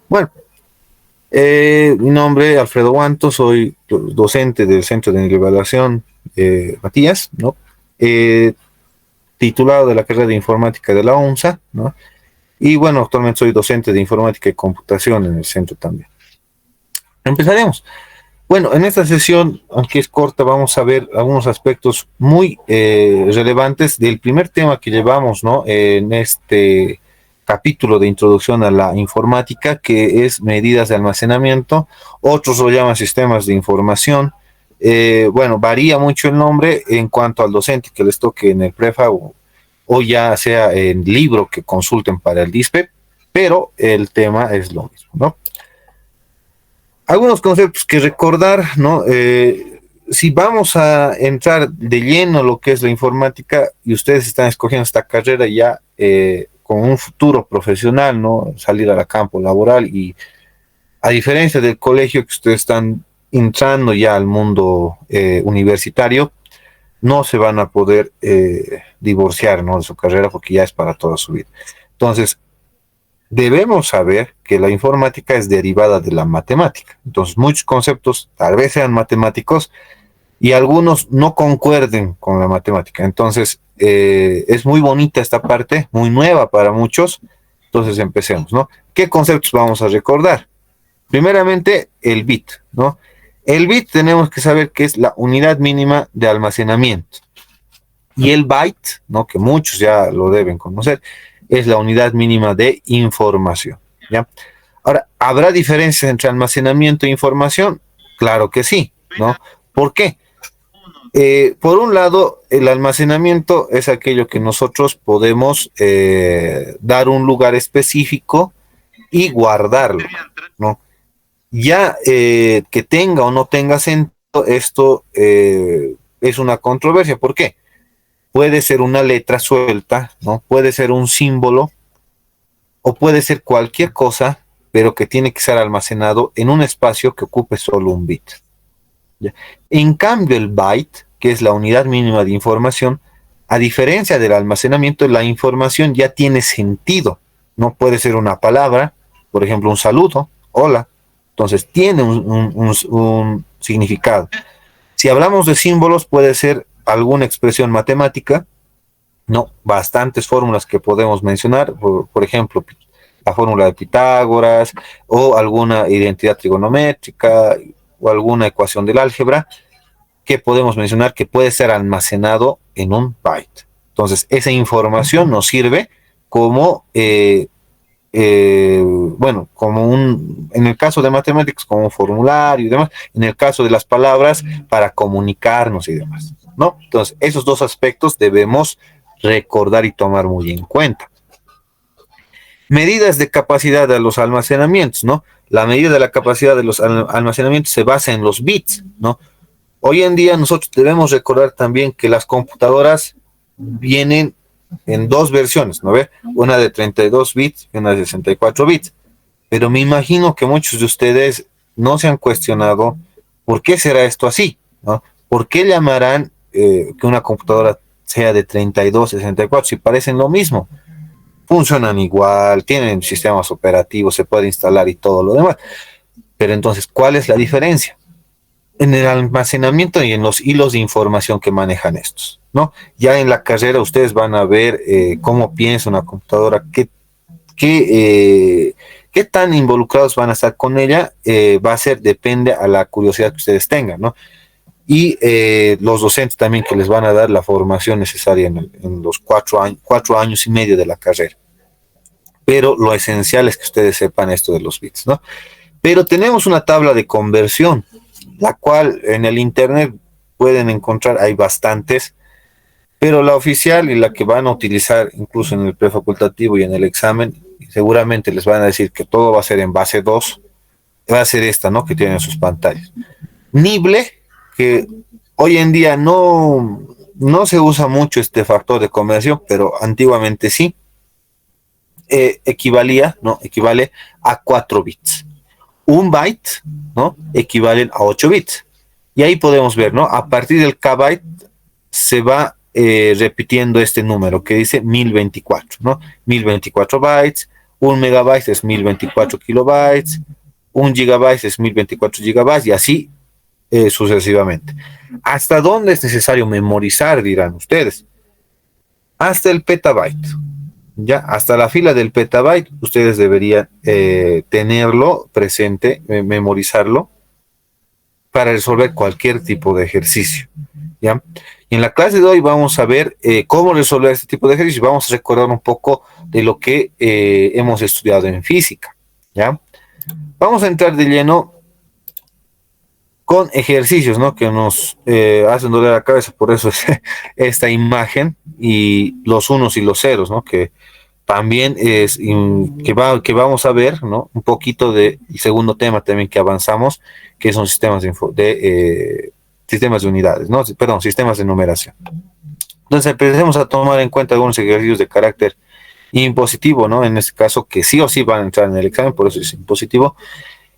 Bueno, mi nombre es Alfredo Guanto, soy docente del Centro de Evaluación Matías, ¿no? Eh, Titulado de la carrera de informática de la UNSA, ¿no? Y bueno, actualmente soy docente de informática y computación en el centro también. Empezaremos. Bueno, en esta sesión, aunque es corta, vamos a ver algunos aspectos muy relevantes del primer tema que llevamos, ¿no? En este capítulo de introducción a la informática, que es medidas de almacenamiento. Otros lo llaman sistemas de información. Bueno, varía mucho el nombre en cuanto al docente que les toque en el prefa o ya sea en libro que consulten para el DISPE, pero el tema es lo mismo, ¿no? Algunos conceptos que recordar, ¿no? Si vamos a entrar de lleno lo que es la informática y ustedes están escogiendo esta carrera ya con un futuro profesional, ¿no? Salir al campo laboral y a diferencia del colegio que ustedes están entrando ya al mundo universitario, no se van a poder divorciar, ¿no? De su carrera porque ya es para toda su vida. Entonces, debemos saber que la informática es derivada de la matemática. Entonces, muchos conceptos tal vez sean matemáticos y algunos no concuerden con la matemática. Entonces, es muy bonita esta parte, muy nueva para muchos. Entonces, empecemos, ¿no? ¿Qué conceptos vamos a recordar? Primeramente, el bit, ¿no? El bit tenemos que saber que es la unidad mínima de almacenamiento. Y el byte, ¿no? Que muchos ya lo deben conocer, es la unidad mínima de información, ¿ya? Ahora, ¿habrá diferencias entre almacenamiento e información? Claro que sí, ¿no? ¿Por qué? Por un lado, el almacenamiento es aquello que nosotros podemos dar un lugar específico y guardarlo, ¿no? Ya que tenga o no tenga sentido, esto es una controversia. ¿Por qué? Puede ser una letra suelta, ¿no? Puede ser un símbolo o puede ser cualquier cosa, pero que tiene que ser almacenado en un espacio que ocupe solo un bit. ¿Ya? En cambio, el byte, que es la unidad mínima de información, a diferencia del almacenamiento, la información ya tiene sentido. No puede ser una palabra, por ejemplo, un saludo, hola. Entonces, tiene un significado. Si hablamos de símbolos, puede ser alguna expresión matemática, no, bastantes fórmulas que podemos mencionar, por ejemplo, la fórmula de Pitágoras o alguna identidad trigonométrica o alguna ecuación del álgebra que podemos mencionar que puede ser almacenado en un byte. Entonces, esa información nos sirve como, bueno, en el caso de matemáticas, como un formulario y demás, en el caso de las palabras, para comunicarnos y demás, ¿no? Entonces, esos dos aspectos debemos recordar y tomar muy en cuenta. Medidas de capacidad de los almacenamientos, ¿no? La medida de la capacidad de los almacenamientos se basa en los bits, ¿no? Hoy en día nosotros debemos recordar también que las computadoras vienen en dos versiones, ¿no ve? Una de 32 bits y una de 64 bits. Pero me imagino que muchos de ustedes no se han cuestionado por qué será esto así, ¿no? ¿Por qué llamarán que una computadora sea de 32, 64 si parecen lo mismo? Funcionan igual, tienen sistemas operativos, se puede instalar y todo lo demás. Pero entonces, ¿cuál es la diferencia? En el almacenamiento y en los hilos de información que manejan estos, ¿no? Ya en la carrera ustedes van a ver cómo piensa una computadora, qué tan involucrados van a estar con ella, va a ser, depende a la curiosidad que ustedes tengan, ¿no? Y los docentes también que les van a dar la formación necesaria en los 4 años y medio de la carrera. Pero lo esencial es que ustedes sepan esto de los bits, ¿no? Pero tenemos una tabla de conversión, la cual en el internet pueden encontrar, hay bastantes, pero la oficial y la que van a utilizar incluso en el prefacultativo y en el examen, seguramente les van a decir que todo va a ser en base 2, va a ser esta, ¿no? Que tienen sus pantallas. Nible, que hoy en día no se usa mucho este factor de conversión, pero antiguamente sí, equivale a 4 bits. Un byte, ¿no? Equivalen a 8 bits. Y ahí podemos ver, ¿no? A partir del kbyte se va repitiendo este número que dice 1024, ¿no? 1024 bytes Un megabyte es 1024 kilobytes, un gigabyte es 1024 gigabytes y así sucesivamente. ¿Hasta dónde es necesario memorizar, dirán ustedes? Hasta el petabyte. Ya, hasta la fila del petabyte, ustedes deberían tenerlo presente, memorizarlo, para resolver cualquier tipo de ejercicio. ¿Ya? Y en la clase de hoy vamos a ver cómo resolver este tipo de ejercicios. Vamos a recordar un poco de lo que hemos estudiado en física. ¿Ya? Vamos a entrar de lleno con ejercicios, ¿no? Que nos hacen doler la cabeza, por eso es esta imagen y los unos y los ceros, ¿no? Que también es que vamos a ver, ¿no? Un poquito del segundo tema también que avanzamos, que son sistemas sistemas de unidades, ¿no? Perdón, sistemas de numeración. Entonces empecemos a tomar en cuenta algunos ejercicios de carácter impositivo, ¿no? En este caso, que sí o sí van a entrar en el examen, por eso es impositivo,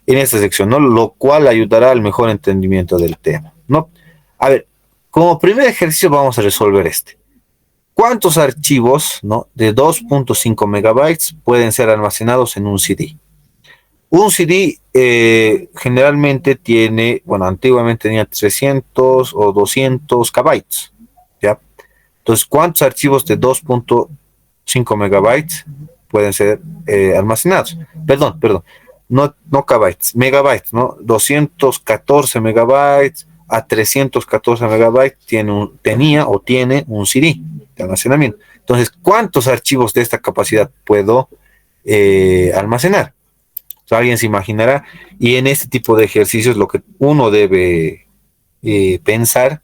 en esta sección, ¿no? Lo cual ayudará al mejor entendimiento del tema, ¿no? A ver, como primer ejercicio vamos a resolver este. ¿Cuántos archivos, ¿no? de 2.5 megabytes pueden ser almacenados en un CD? Un CD generalmente tiene, bueno, antiguamente tenía 300 o 200 kbytes, ¿ya? Entonces, ¿cuántos archivos de 2.5 megabytes pueden ser almacenados? Perdón, no kbytes, megabytes, ¿no? 214 megabytes a 314 megabytes tenía o tiene un CD de almacenamiento. Entonces, ¿cuántos archivos de esta capacidad puedo almacenar? O sea, alguien se imaginará. Y en este tipo de ejercicios lo que uno debe pensar,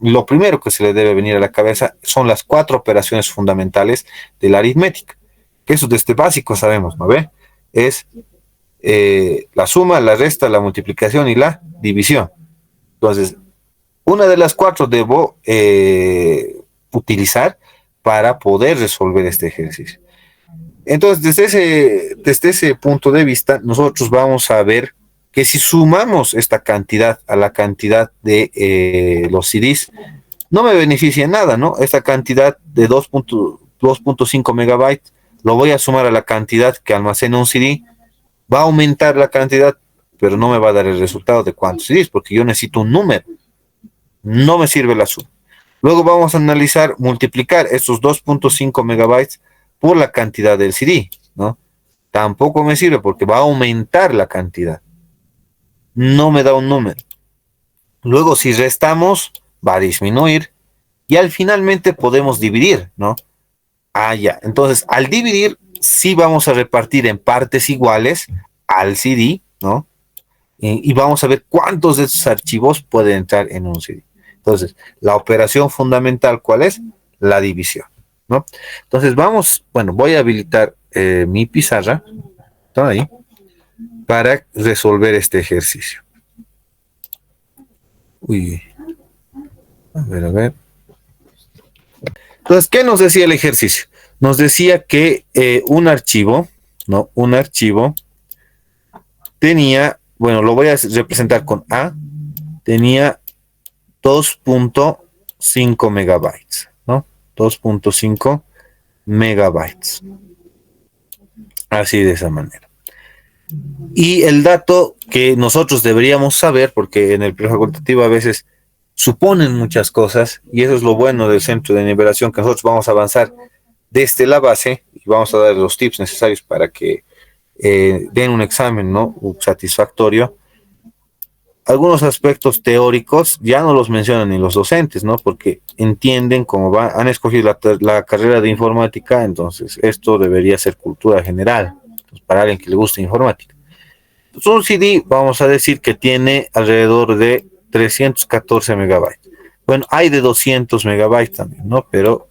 lo primero que se le debe venir a la cabeza son las 4 operaciones fundamentales de la aritmética. Que eso desde básico sabemos, ¿no ve? Es la suma, la resta, la multiplicación y la división. Entonces, una de las 4 debo utilizar para poder resolver este ejercicio. Entonces, desde ese punto de vista, nosotros vamos a ver que si sumamos esta cantidad a la cantidad de los CDs, no me beneficia en nada, ¿no? Esta cantidad de 2.5 megabytes lo voy a sumar a la cantidad que almacena un CD, va a aumentar la cantidad, pero no me va a dar el resultado de cuántos CDs, porque yo necesito un número, no me sirve la suma. Luego vamos a analizar, multiplicar estos 2.5 megabytes por la cantidad del CD, ¿no? Tampoco me sirve porque va a aumentar la cantidad. No me da un número. Luego, si restamos, va a disminuir. Y al finalmente podemos dividir, ¿no? Ah, ya. Entonces, al dividir, sí vamos a repartir en partes iguales al CD, ¿no? Y vamos a ver cuántos de esos archivos pueden entrar en un CD. Entonces, la operación fundamental, ¿cuál es? La división, ¿no? Entonces, voy a habilitar mi pizarra, ¿está ahí? Para resolver este ejercicio. Uy, a ver. Entonces, ¿qué nos decía el ejercicio? Nos decía que un archivo, ¿no? Un archivo tenía, bueno, lo voy a representar con A, tenía 2.5 megabytes, ¿no? 2.5 megabytes. Así de esa manera. Y el dato que nosotros deberíamos saber, porque en el prefacultativo a veces suponen muchas cosas, y eso es lo bueno del centro de nivelación, que nosotros vamos a avanzar desde la base y vamos a dar los tips necesarios para que den un examen, ¿no? Satisfactorio. Algunos aspectos teóricos ya no los mencionan ni los docentes, ¿no? Porque entienden cómo han escogido la carrera de informática, entonces esto debería ser cultura general, entonces, para alguien que le guste informática. Entonces, un CD, vamos a decir que tiene alrededor de 314 megabytes. Bueno, hay de 200 megabytes también, ¿no? Pero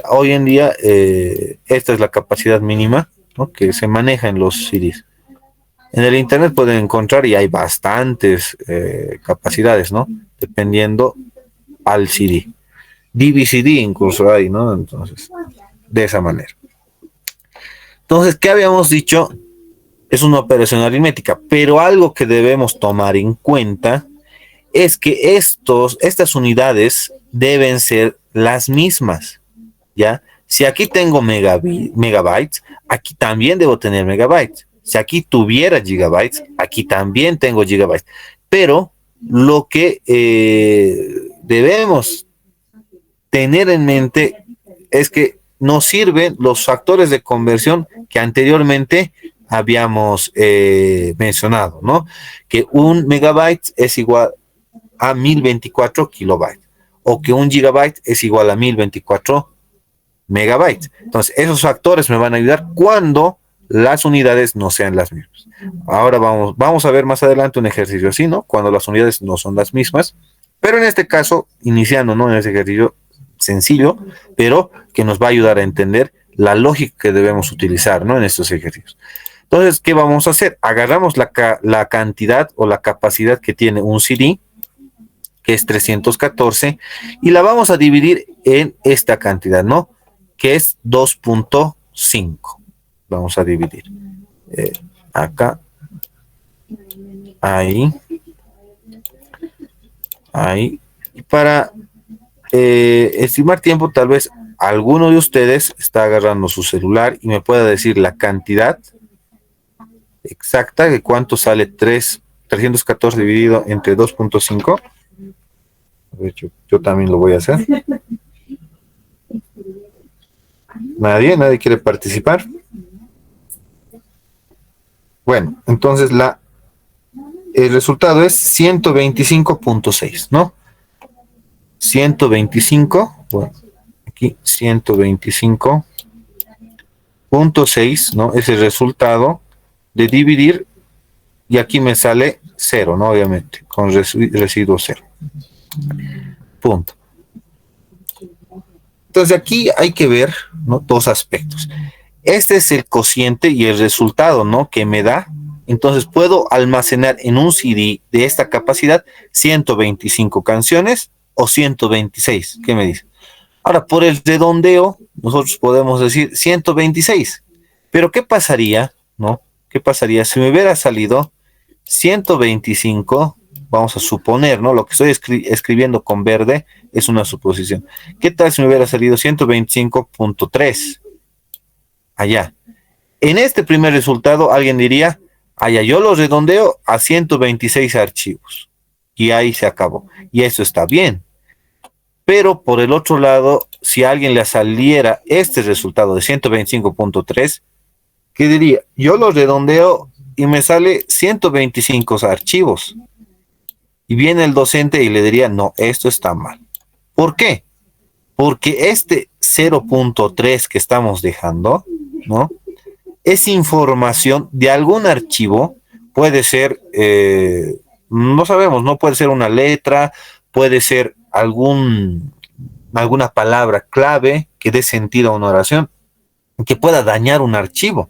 hoy en día esta es la capacidad mínima, ¿no? Que se maneja en los CDs. En el internet pueden encontrar y hay bastantes capacidades, ¿no? Dependiendo al CD. DVD incluso hay, ¿no? Entonces, de esa manera. Entonces, ¿qué habíamos dicho? Es una operación aritmética, pero algo que debemos tomar en cuenta es que estas unidades deben ser las mismas, ¿ya? Si aquí tengo megabytes, aquí también debo tener megabytes. Si aquí tuviera gigabytes, aquí también tengo gigabytes. Pero lo que debemos tener en mente es que nos sirven los factores de conversión que anteriormente habíamos mencionado, ¿no? Que un megabyte es igual a 1024 kilobytes o que un gigabyte es igual a 1024 megabytes. Entonces, esos factores me van a ayudar cuando las unidades no sean las mismas. Ahora vamos a ver más adelante un ejercicio así, ¿no? Cuando las unidades no son las mismas. Pero en este caso, iniciando, ¿no? En ese ejercicio sencillo, pero que nos va a ayudar a entender la lógica que debemos utilizar, ¿no? En estos ejercicios. Entonces, ¿qué vamos a hacer? Agarramos la cantidad o la capacidad que tiene un CD, que es 314, y la vamos a dividir en esta cantidad, ¿no? Que es 2.5. Vamos a dividir. Acá. Ahí. Ahí. Y para estimar tiempo, tal vez alguno de ustedes está agarrando su celular y me pueda decir la cantidad exacta de cuánto sale 314 dividido entre 2.5. Yo también lo voy a hacer. Nadie quiere participar. Bueno, entonces el resultado es 125.6, ¿no? 125, bueno, aquí 125.6, ¿no? Es el resultado de dividir, y aquí me sale 0, ¿no? Obviamente, con residuo 0. Punto. Entonces aquí hay que ver, ¿no? Dos aspectos. Este es el cociente y el resultado, ¿no? Que me da. Entonces puedo almacenar en un CD de esta capacidad 125 canciones o 126. ¿Qué me dice? Ahora, por el redondeo, nosotros podemos decir 126. Pero ¿qué pasaría, no? ¿Qué pasaría si me hubiera salido 125? Vamos a suponer, ¿no? Lo que estoy escribiendo con verde es una suposición. ¿Qué tal si me hubiera salido 125.3? Allá. En este primer resultado, alguien diría, allá, yo lo redondeo a 126 archivos. Y ahí se acabó. Y eso está bien. Pero por el otro lado, si a alguien le saliera este resultado de 125.3, ¿qué diría? Yo lo redondeo y me sale 125 archivos. Y viene el docente y le diría, no, esto está mal. ¿Por qué? Porque este 0.3 que estamos dejando, ¿no? Es información de algún archivo, puede ser, no sabemos, no puede ser una letra, puede ser alguna palabra clave que dé sentido a una oración, que pueda dañar un archivo.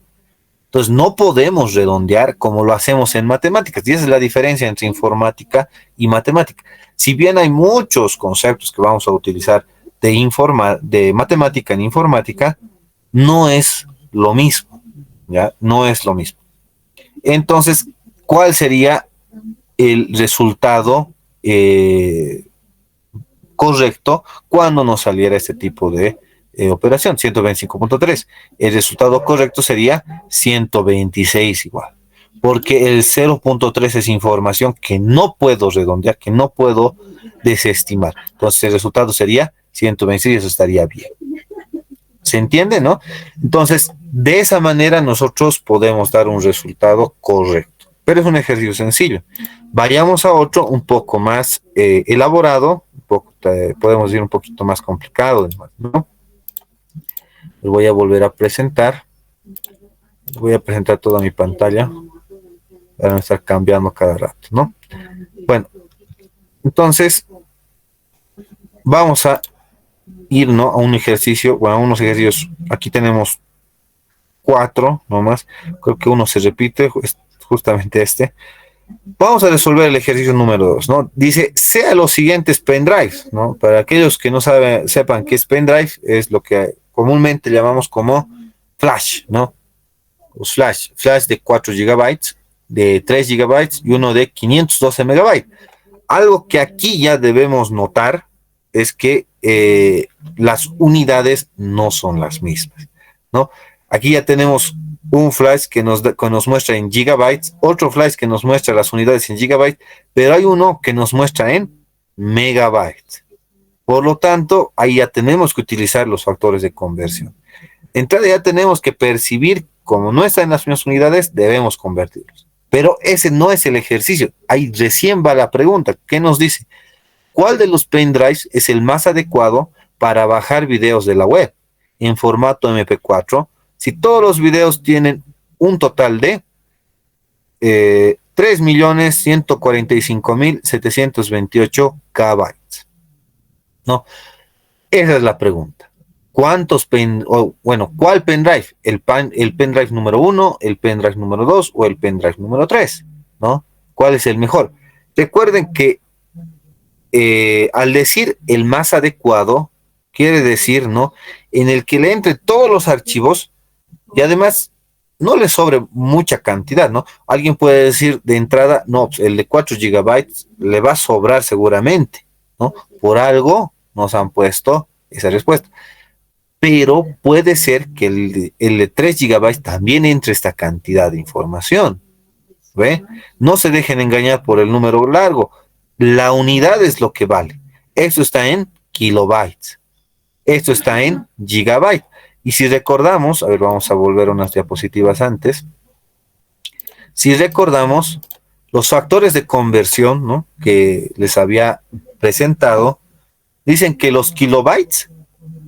Entonces no podemos redondear como lo hacemos en matemáticas, y esa es la diferencia entre informática y matemática. Si bien hay muchos conceptos que vamos a utilizar de matemática en informática, no es lo mismo, ¿ya? No es lo mismo. Entonces, ¿cuál sería el resultado correcto cuando nos saliera este tipo de operación? 125.3. El resultado correcto sería 126 igual, porque el 0.3 es información que no puedo redondear, que no puedo desestimar. Entonces el resultado sería 126 y eso estaría bien. ¿Se entiende, no? Entonces, de esa manera nosotros podemos dar un resultado correcto. Pero es un ejercicio sencillo. Vayamos a otro un poco más elaborado, podemos ir un poquito más complicado, ¿no? Les voy a volver a presentar. Voy a presentar toda mi pantalla para no estar cambiando cada rato, ¿no? Bueno, entonces vamos a ir, ¿no? A un ejercicio, bueno, a unos ejercicios. Aquí tenemos 4 nomás. Creo que uno se repite, justamente este. Vamos a resolver el ejercicio número 2, ¿no? Dice, sea los siguientes pendrives, ¿no? Para aquellos que no sepan qué es pendrive, es lo que comúnmente llamamos como flash, ¿no? Los flash de 4 gigabytes, de 3 gigabytes y uno de 512 megabytes. Algo que aquí ya debemos notar es que las unidades no son las mismas, ¿no? Aquí ya tenemos un flash que nos muestra en gigabytes, otro flash que nos muestra las unidades en gigabytes, pero hay uno que nos muestra en megabytes. Por lo tanto, ahí ya tenemos que utilizar los factores de conversión. De entrada ya tenemos que percibir, como no está en las mismas unidades, debemos convertirlos. Pero ese no es el ejercicio. Ahí recién va la pregunta. ¿Qué nos dice? ¿Cuál de los pendrives es el más adecuado para bajar videos de la web en formato MP4 si todos los videos tienen un total de 3.145.728 KB? ¿No? Esa es la pregunta. ¿Cuál pendrive? ¿El pendrive número 1, el pendrive número 2 o el pendrive número 3? ¿No? ¿Cuál es el mejor? Recuerden que al decir el más adecuado, quiere decir, ¿no? En el que le entre todos los archivos y además no le sobre mucha cantidad, ¿no? Alguien puede decir de entrada, no, pues el de 4 gigabytes le va a sobrar seguramente, ¿no? Por algo nos han puesto esa respuesta. Pero puede ser que el de 3 gigabytes también entre esta cantidad de información. ¿Ve? No se dejen engañar por el número largo. La unidad es lo que vale. Esto está en kilobytes. Esto está en gigabytes. Y si recordamos, a ver, vamos a volver a unas diapositivas antes. Si recordamos, los factores de conversión, ¿no?, que les había presentado, dicen que los kilobytes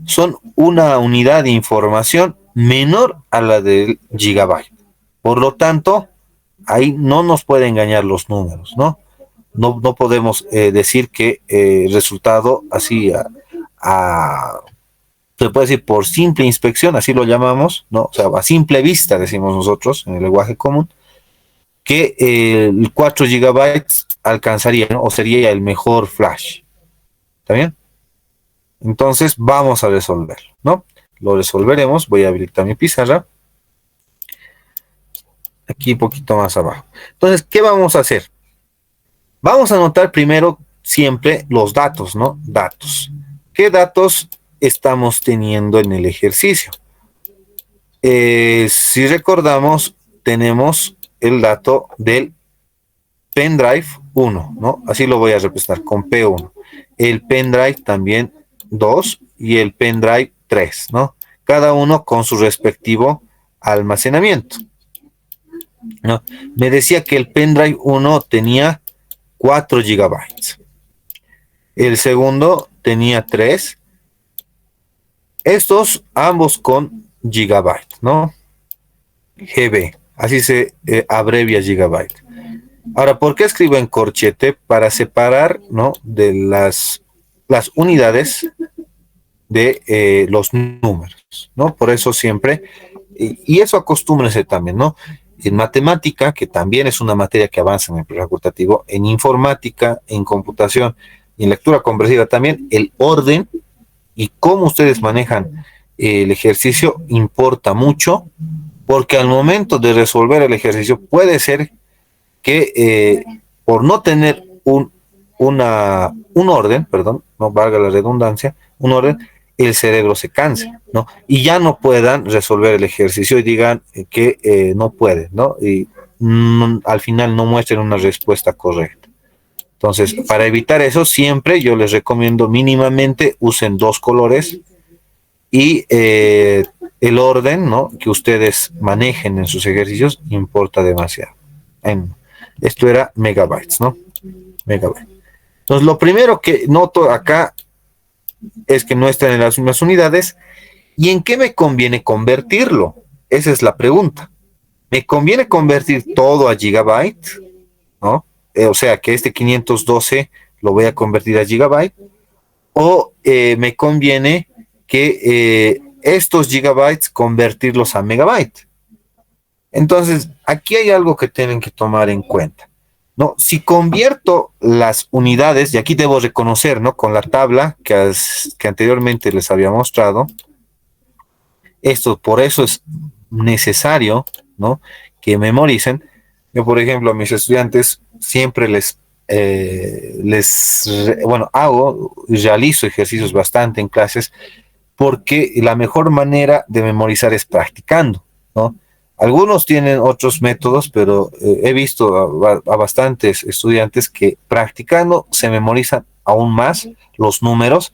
son una unidad de información menor a la del gigabyte. Por lo tanto, ahí no nos puede engañar los números, ¿no? No podemos decir que el resultado así se puede decir por simple inspección, así lo llamamos, ¿no? O sea, a simple vista decimos nosotros en el lenguaje común, que el 4 gigabytes alcanzaría, ¿no?, o sería el mejor flash. ¿Está bien? Entonces vamos a resolverlo, ¿no? Lo resolveremos. Voy a habilitar mi pizarra. Aquí un poquito más abajo. Entonces, ¿qué vamos a hacer? Vamos a anotar primero siempre los datos, ¿no? Datos. ¿Qué datos estamos teniendo en el ejercicio? Si recordamos, tenemos el dato del pendrive 1, ¿no? Así lo voy a representar con P1. El pendrive también 2 y el pendrive 3, ¿no? Cada uno con su respectivo almacenamiento, ¿no? Me decía que el pendrive 1 tenía 4 gigabytes. El segundo tenía 3. Estos ambos con gigabyte, ¿no? GB, así se abrevia gigabyte. Ahora, ¿por qué escribo en corchete? Para separar, ¿no?, de las unidades de los números, ¿no? Por eso siempre, y eso acostúmbrense también, ¿no? En matemática, que también es una materia que avanza en el facultativo, en informática, en computación y en lectura conversiva también, el orden y cómo ustedes manejan el ejercicio importa mucho, porque al momento de resolver el ejercicio puede ser que por no tener un orden, perdón, no valga la redundancia, un orden, el cerebro se canse, ¿no? Y ya no puedan resolver el ejercicio y digan que no pueden, ¿no? Y al final no muestren una respuesta correcta. Entonces, para evitar eso, siempre yo les recomiendo mínimamente usen 2 colores y el orden, ¿no?, que ustedes manejen en sus ejercicios importa demasiado. Esto era megabytes, ¿no? Megabytes. Entonces, lo primero que noto acá es que no están en las mismas unidades. ¿Y en qué me conviene convertirlo? Esa es la pregunta. ¿Me conviene convertir todo a gigabyte? ¿No? O sea, que este 512 lo voy a convertir a gigabyte. ¿O me conviene que estos gigabytes convertirlos a megabyte? Entonces, aquí hay algo que tienen que tomar en cuenta, ¿no? Si convierto las unidades, y aquí debo reconocer, ¿no?, con la tabla que anteriormente les había mostrado, por eso es necesario, ¿no?, que memoricen. Yo, por ejemplo, a mis estudiantes siempre les realizo ejercicios bastante en clases porque la mejor manera de memorizar es practicando, ¿no? Algunos tienen otros métodos, pero he visto a bastantes estudiantes que practicando se memorizan aún más los números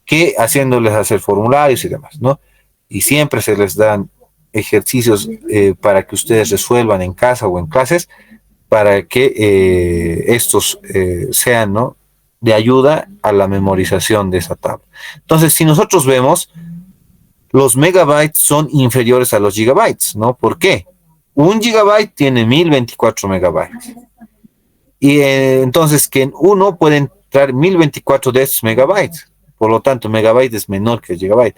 que haciéndoles hacer formularios y demás, ¿no? Y siempre se les dan ejercicios para que ustedes resuelvan en casa o en clases para que estos sean, ¿no?, de ayuda a la memorización de esa tabla. Entonces, si nosotros vemos, los megabytes son inferiores a los gigabytes, ¿no? ¿Por qué? Un gigabyte tiene 1024 megabytes. Y entonces que en uno pueden entrar 1024 de estos megabytes. Por lo tanto, megabyte es menor que gigabyte.